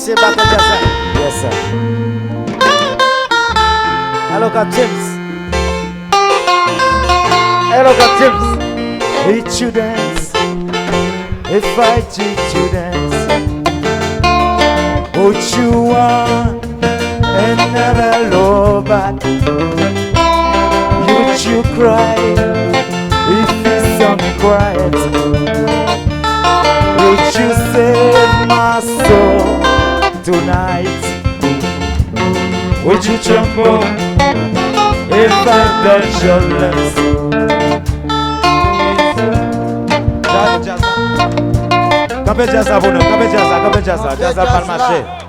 Merci, Papa Jazza. Yes, sir. Hello, God James. Hello, God James. If you dance, if I teach you dance, what you want and never love back. You cry if it's unquiet. Would you save my soul tonight? Would you tremble if I touch your lips? Cabe Jazza, Jazza, Jazza, Jazza, Jazza, Palmache.